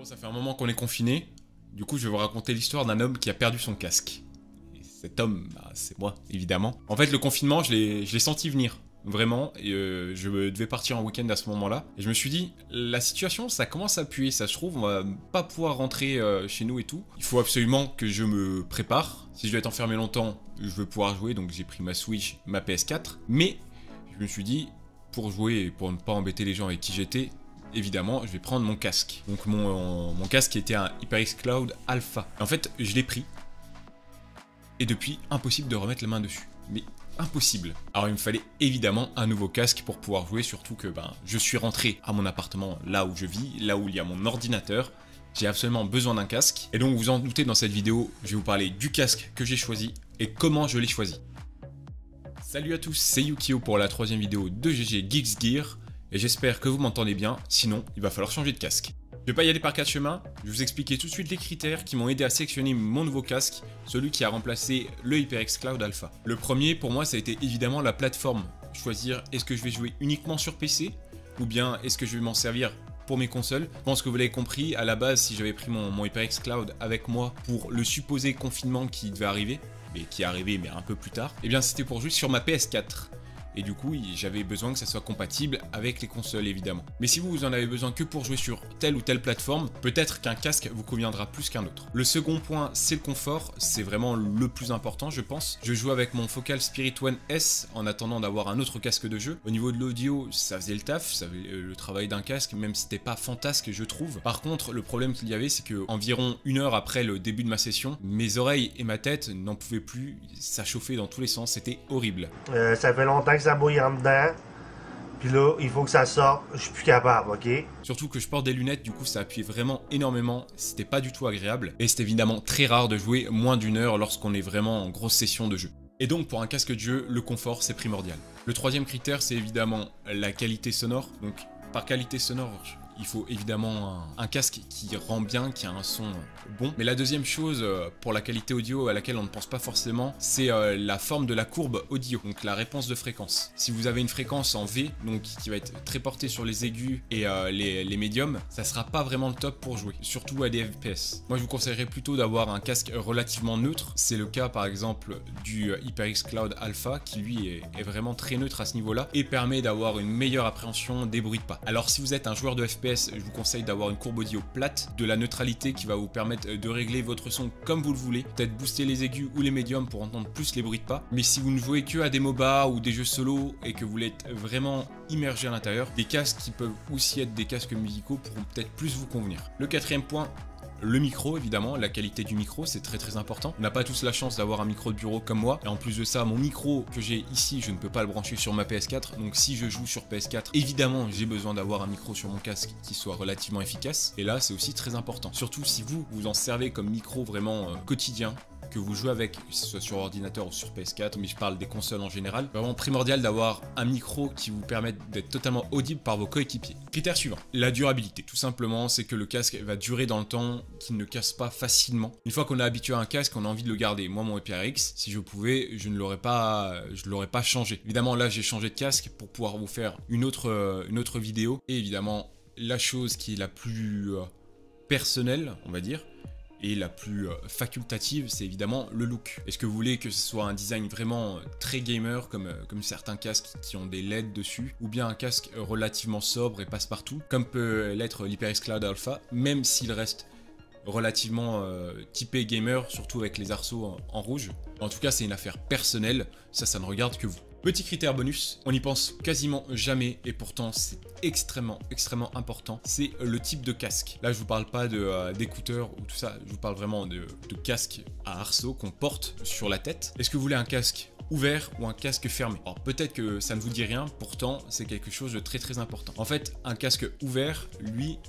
Ça fait un moment qu'on est confiné. Du coup, je vais vous raconter l'histoire d'un homme qui a perdu son casque. Et cet homme, bah, c'est moi, évidemment. En fait, le confinement, je l'ai senti venir. Vraiment, et je devais partir en week-end à ce moment-là. Et je me suis dit, la situation, ça commence à puer. Ça se trouve, on va pas pouvoir rentrer chez nous et tout. Il faut absolument que je me prépare. Si je vais être enfermé longtemps, je veux pouvoir jouer. Donc j'ai pris ma Switch, ma PS4. Mais je me suis dit, pour jouer et pour ne pas embêter les gens avec qui j'étais, évidemment, je vais prendre mon casque. Donc mon casque était un HyperX Cloud Alpha. En fait, je l'ai pris. Et depuis, impossible de remettre la main dessus. Mais impossible. Alors il me fallait évidemment un nouveau casque pour pouvoir jouer, surtout que je suis rentré à mon appartement, là où je vis, là où il y a mon ordinateur. J'ai absolument besoin d'un casque. Et donc vous en doutez, dans cette vidéo, je vais vous parler du casque que j'ai choisi et comment je l'ai choisi. Salut à tous, c'est Yukio pour la troisième vidéo de GG Geeks Gear. Et j'espère que vous m'entendez bien, sinon il va falloir changer de casque. Je vais pas y aller par quatre chemins, je vais vous expliquer tout de suite les critères qui m'ont aidé à sélectionner mon nouveau casque, celui qui a remplacé le HyperX Cloud Alpha. Le premier pour moi ça a été évidemment la plateforme. Choisir est-ce que je vais jouer uniquement sur PC ou bien est-ce que je vais m'en servir pour mes consoles. Je pense que vous l'avez compris, à la base si j'avais pris mon HyperX Cloud avec moi pour le supposé confinement qui devait arriver, mais qui est arrivé mais un peu plus tard, et bien c'était pour jouer sur ma PS4. Et du coup, j'avais besoin que ça soit compatible avec les consoles, évidemment. Mais si vous en avez besoin que pour jouer sur telle ou telle plateforme, peut-être qu'un casque vous conviendra plus qu'un autre. Le second point, c'est le confort. C'est vraiment le plus important, je pense. Je joue avec mon Focal Spirit One S en attendant d'avoir un autre casque de jeu. Au niveau de l'audio, ça faisait le taf, ça faisait le travail d'un casque, même si c'était pas fantasque, je trouve. Par contre, le problème qu'il y avait, c'est que environ 1 heure après le début de ma session, mes oreilles et ma tête n'en pouvaient plus. Ça chauffait dans tous les sens, c'était horrible. Ça fait longtemps que ça bouille en dedans. Puis là, il faut que ça sorte. Je suis plus capable, ok? Surtout que je porte des lunettes, du coup ça appuyait vraiment énormément. C'était pas du tout agréable. Et c'est évidemment très rare de jouer moins d'1 heure lorsqu'on est vraiment en grosse session de jeu. Et donc pour un casque de jeu, le confort c'est primordial. Le troisième critère c'est évidemment la qualité sonore. Donc par qualité sonore, il faut évidemment un casque qui rend bien, qui a un son bon. Mais la deuxième chose pour la qualité audio à laquelle on ne pense pas forcément, c'est la forme de la courbe audio, donc la réponse de fréquence. Si vous avez une fréquence en V, donc qui va être très portée sur les aigus et les médiums, ça sera pas vraiment le top pour jouer, surtout à des FPS. Moi je vous conseillerais plutôt d'avoir un casque relativement neutre. C'est le cas par exemple du HyperX Cloud Alpha qui lui est vraiment très neutre à ce niveau-là et permet d'avoir une meilleure appréhension des bruits de pas. Alors si vous êtes un joueur de FPS, je vous conseille d'avoir une courbe audio plate, de la neutralité qui va vous permettre de régler votre son comme vous le voulez, peut-être booster les aigus ou les médiums pour entendre plus les bruits de pas. Mais si vous ne jouez que à des MOBA ou des jeux solo et que vous voulez être vraiment immergé à l'intérieur, des casques qui peuvent aussi être des casques musicaux pourront peut-être plus vous convenir. Le quatrième point, le micro, évidemment, la qualité du micro, c'est très important. On n'a pas tous la chance d'avoir un micro de bureau comme moi. Et en plus de ça, mon micro que j'ai ici, je ne peux pas le brancher sur ma PS4. Donc si je joue sur PS4, évidemment, j'ai besoin d'avoir un micro sur mon casque qui soit relativement efficace. Et là, c'est aussi très important. Surtout si vous en servez comme micro vraiment quotidien, que vous jouez avec, que ce soit sur ordinateur ou sur PS4, mais je parle des consoles en général, vraiment primordial d'avoir un micro qui vous permette d'être totalement audible par vos coéquipiers. Critère suivant, la durabilité. Tout simplement, c'est que le casque va durer dans le temps, qu'il ne casse pas facilement. Une fois qu'on est habitué à un casque, on a envie de le garder. Moi, mon HyperX, si je pouvais, je ne l'aurais pas changé. Évidemment, là, j'ai changé de casque pour pouvoir vous faire une autre vidéo. Et évidemment, la chose qui est la plus personnelle, on va dire, et la plus facultative, c'est évidemment le look. Est-ce que vous voulez que ce soit un design vraiment très gamer, comme certains casques qui ont des LED dessus, ou bien un casque relativement sobre et passe-partout, comme peut l'être l'HyperX Cloud Alpha, même s'il reste relativement typé gamer, surtout avec les arceaux en rouge. En tout cas, c'est une affaire personnelle, ça ne regarde que vous. Petit critère bonus, on n'y pense quasiment jamais et pourtant c'est extrêmement important, c'est le type de casque. Là je vous parle pas d'écouteurs ou tout ça, je vous parle vraiment de casque à arceaux qu'on porte sur la tête. Est-ce que vous voulez un casque ouvert ou un casque fermé? Alors peut-être que ça ne vous dit rien, pourtant c'est quelque chose de très important. En fait, un casque ouvert, lui,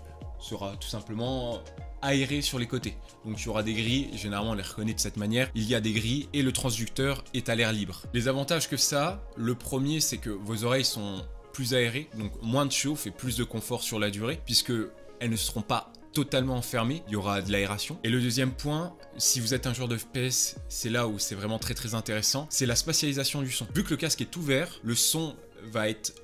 sera tout simplement aéré sur les côtés. Donc il y aura des grilles, généralement on les reconnaît de cette manière, il y a des grilles et le transducteur est à l'air libre. Les avantages que ça, le premier c'est que vos oreilles sont plus aérées, donc moins de chauffe et plus de confort sur la durée, puisque elles ne seront pas totalement enfermées, il y aura de l'aération. Et le deuxième point, si vous êtes un joueur de FPS, c'est là où c'est vraiment très intéressant, c'est la spatialisation du son. Vu que le casque est ouvert, le son va être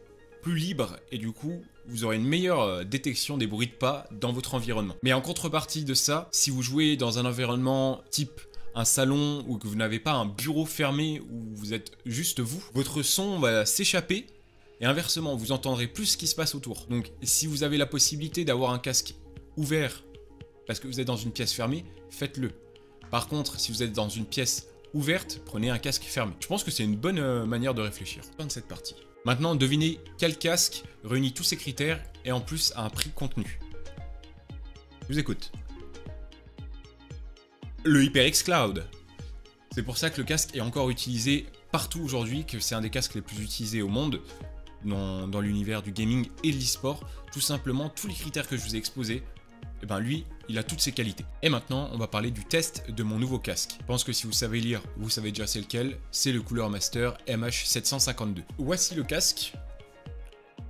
plus libre et du coup vous aurez une meilleure détection des bruits de pas dans votre environnement. Mais en contrepartie de ça, si vous jouez dans un environnement type un salon ou que vous n'avez pas un bureau fermé où vous êtes juste vous, votre son va s'échapper et inversement, vous entendrez plus ce qui se passe autour. Donc si vous avez la possibilité d'avoir un casque ouvert parce que vous êtes dans une pièce fermée, faites-le. Par contre, si vous êtes dans une pièce ouverte, prenez un casque fermé. Je pense que c'est une bonne manière de réfléchir. Fin de cette partie. Maintenant, devinez quel casque réunit tous ces critères et en plus a un prix contenu. Je vous écoute. Le HyperX Cloud. C'est pour ça que le casque est encore utilisé partout aujourd'hui, que c'est un des casques les plus utilisés au monde, dans l'univers du gaming et de l'e-sport. Tout simplement, tous les critères que je vous ai exposés, et ben lui, il a toutes ses qualités. Et maintenant, on va parler du test de mon nouveau casque. Je pense que si vous savez lire, vous savez déjà c'est lequel. C'est le Cooler Master MH752. Voici le casque.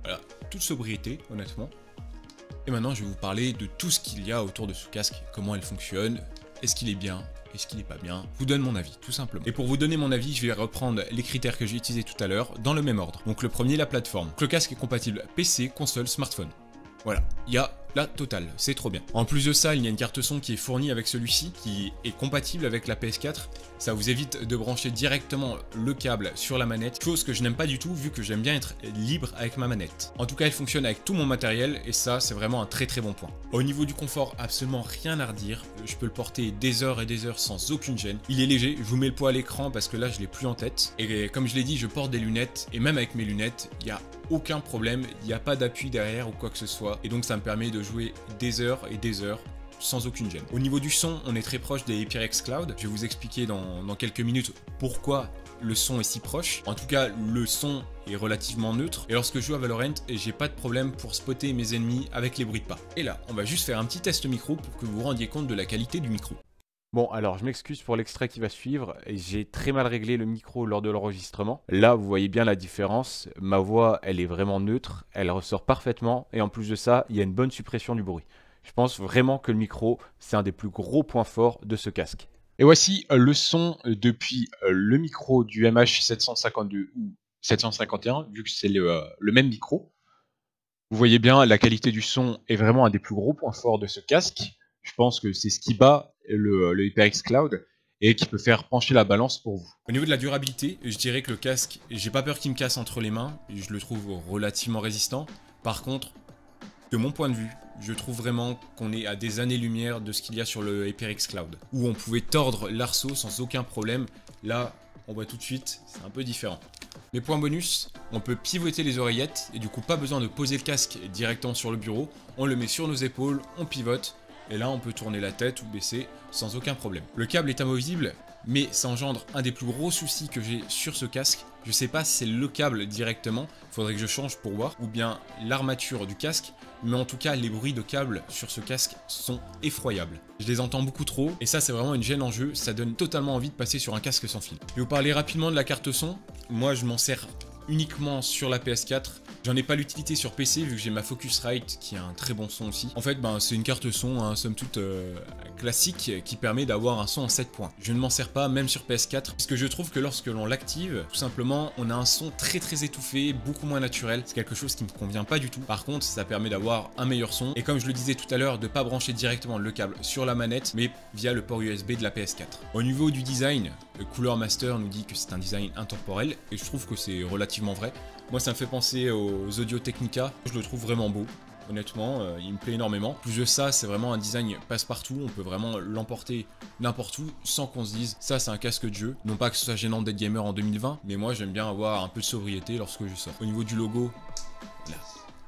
Voilà, toute sobriété, honnêtement. Et maintenant, je vais vous parler de tout ce qu'il y a autour de ce casque, comment il fonctionne, est-ce qu'il est bien, est-ce qu'il n'est pas bien. Je vous donne mon avis, tout simplement. Et pour vous donner mon avis, je vais reprendre les critères que j'ai utilisés tout à l'heure, dans le même ordre. Donc le premier, la plateforme. Donc, le casque est compatible PC, console, smartphone. Voilà, il y a la totale, c'est trop bien. En plus de ça, il y a une carte son qui est fournie avec celui-ci, qui est compatible avec la PS4. Ça vous évite de brancher directement le câble sur la manette, chose que je n'aime pas du tout vu que j'aime bien être libre avec ma manette. En tout cas, elle fonctionne avec tout mon matériel et ça, c'est vraiment un très très bon point. Au niveau du confort, absolument rien à redire. Je peux le porter des heures et des heures sans aucune gêne. Il est léger, je vous mets le poids à l'écran parce que là, je l'ai plus en tête. Et comme je l'ai dit, je porte des lunettes et même avec mes lunettes, il n'y a aucun problème, il n'y a pas d'appui derrière ou quoi que ce soit. Et donc, ça me permet de jouer des heures et des heures sans aucune gêne. Au niveau du son, on est très proche des HyperX Cloud. Je vais vous expliquer dans quelques minutes pourquoi le son est si proche. En tout cas, le son est relativement neutre. Et lorsque je joue à Valorant, j'ai pas de problème pour spotter mes ennemis avec les bruits de pas. Et là, on va juste faire un petit test micro pour que vous vous rendiez compte de la qualité du micro. Bon, alors je m'excuse pour l'extrait qui va suivre, j'ai très mal réglé le micro lors de l'enregistrement. Là, vous voyez bien la différence, ma voix, elle est vraiment neutre, elle ressort parfaitement, et en plus de ça, il y a une bonne suppression du bruit. Je pense vraiment que le micro, c'est un des plus gros points forts de ce casque. Et voici le son depuis le micro du MH752 ou 751, vu que c'est le même micro. Vous voyez bien, la qualité du son est vraiment un des plus gros points forts de ce casque. Je pense que c'est ce qui bat le HyperX Cloud et qui peut faire pencher la balance pour vous. Au niveau de la durabilité, je dirais que le casque, j'ai pas peur qu'il me casse entre les mains, je le trouve relativement résistant. Par contre, de mon point de vue, je trouve vraiment qu'on est à des années-lumière de ce qu'il y a sur le HyperX Cloud, où on pouvait tordre l'arceau sans aucun problème. Là, on voit tout de suite, c'est un peu différent. Les points bonus, on peut pivoter les oreillettes et du coup pas besoin de poser le casque directement sur le bureau. On le met sur nos épaules, on pivote. Et là, on peut tourner la tête ou baisser sans aucun problème. Le câble est amovible, mais ça engendre un des plus gros soucis que j'ai sur ce casque. Je sais pas si c'est le câble directement, il faudrait que je change pour voir, ou bien l'armature du casque, mais en tout cas, les bruits de câble sur ce casque sont effroyables. Je les entends beaucoup trop, et ça, c'est vraiment une gêne en jeu, ça donne totalement envie de passer sur un casque sans fil. Je vais vous parler rapidement de la carte son. Moi, je m'en sers uniquement sur la PS4. J'en ai pas l'utilité sur PC vu que j'ai ma Focusrite qui a un très bon son aussi. En fait, c'est une carte son, hein, somme toute classique, qui permet d'avoir un son en 7 points. Je ne m'en sers pas même sur PS4 puisque je trouve que lorsque l'on l'active, tout simplement, on a un son très très étouffé, beaucoup moins naturel. C'est quelque chose qui ne me convient pas du tout. Par contre, ça permet d'avoir un meilleur son. Et comme je le disais tout à l'heure, de pas brancher directement le câble sur la manette, mais via le port USB de la PS4. Au niveau du design, le Cooler Master nous dit que c'est un design intemporel et je trouve que c'est relativement vrai. Moi, ça me fait penser aux Audio Technica. Je le trouve vraiment beau. Honnêtement, il me plaît énormément. Plus de ça, c'est vraiment un design passe-partout. On peut vraiment l'emporter n'importe où sans qu'on se dise ça, c'est un casque de jeu. Non pas que ce soit gênant d'être gamer en 2020, mais moi, j'aime bien avoir un peu de sobriété lorsque je sors. Au niveau du logo, là,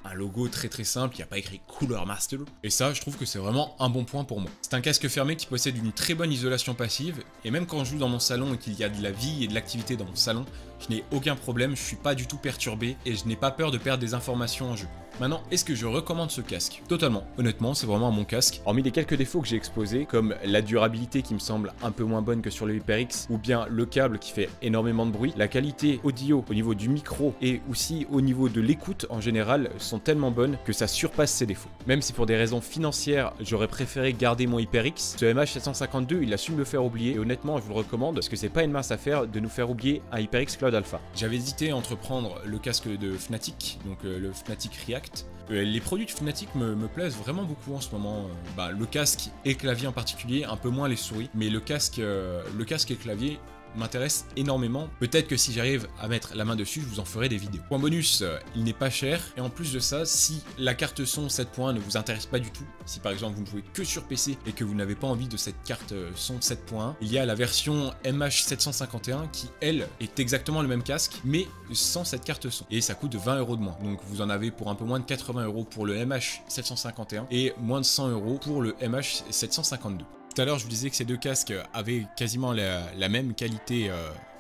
un logo très très simple, il n'y a pas écrit Cooler Master. Et ça, je trouve que c'est vraiment un bon point pour moi. C'est un casque fermé qui possède une très bonne isolation passive. Et même quand je joue dans mon salon et qu'il y a de la vie et de l'activité dans mon salon, je n'ai aucun problème, je suis pas du tout perturbé et je n'ai pas peur de perdre des informations en jeu. Maintenant, est-ce que je recommande ce casque? Totalement. Honnêtement, c'est vraiment un bon casque. Hormis les quelques défauts que j'ai exposés, comme la durabilité qui me semble un peu moins bonne que sur le HyperX, ou bien le câble qui fait énormément de bruit, la qualité audio au niveau du micro et aussi au niveau de l'écoute en général sont tellement bonnes que ça surpasse ses défauts. Même si pour des raisons financières, j'aurais préféré garder mon HyperX, ce MH752, il a su me le faire oublier et honnêtement, je vous le recommande parce que c'est pas une mince affaire de nous faire oublier un HyperX Cloud période alpha. J'avais hésité à entreprendre le casque de Fnatic, donc le Fnatic React. Les produits de Fnatic me plaisent vraiment beaucoup en ce moment. Le casque et clavier en particulier, un peu moins les souris, mais le casque et clavier m'intéresse énormément. Peut-être que si j'arrive à mettre la main dessus, je vous en ferai des vidéos. Point bonus, il n'est pas cher. Et en plus de ça, si la carte son 7 points ne vous intéresse pas du tout, si par exemple vous ne jouez que sur PC et que vous n'avez pas envie de cette carte son 7.1, il y a la version MH751 qui, elle, est exactement le même casque, mais sans cette carte son. Et ça coûte 20 € de moins. Donc vous en avez pour un peu moins de 80 € pour le MH751 et moins de 100 € pour le MH752. Tout à l'heure, je vous disais que ces deux casques avaient quasiment la même qualité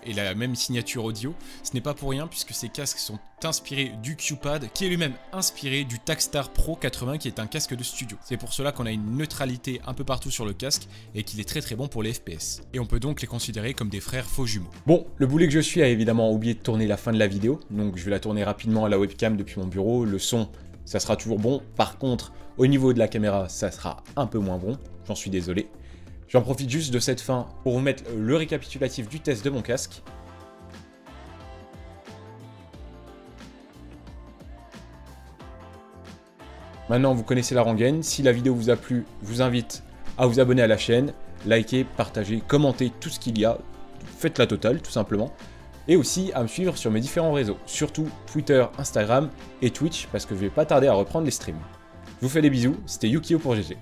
et la même signature audio. Ce n'est pas pour rien puisque ces casques sont inspirés du Q-Pad qui est lui-même inspiré du Takstar Pro 80 qui est un casque de studio. C'est pour cela qu'on a une neutralité un peu partout sur le casque et qu'il est très très bon pour les FPS. Et on peut donc les considérer comme des frères faux jumeaux. Bon, le boulet que je suis a évidemment oublié de tourner la fin de la vidéo, donc je vais la tourner rapidement à la webcam depuis mon bureau. Le son, ça sera toujours bon. Par contre, au niveau de la caméra, ça sera un peu moins bon. J'en suis désolé. J'en profite juste de cette fin pour vous mettre le récapitulatif du test de mon casque. Maintenant, vous connaissez la rengaine. Si la vidéo vous a plu, je vous invite à vous abonner à la chaîne, liker, partager, commenter tout ce qu'il y a. Faites la totale, tout simplement. Et aussi à me suivre sur mes différents réseaux, surtout Twitter, Instagram et Twitch, parce que je vais pas tarder à reprendre les streams. Je vous fais des bisous, c'était Yukio pour GG.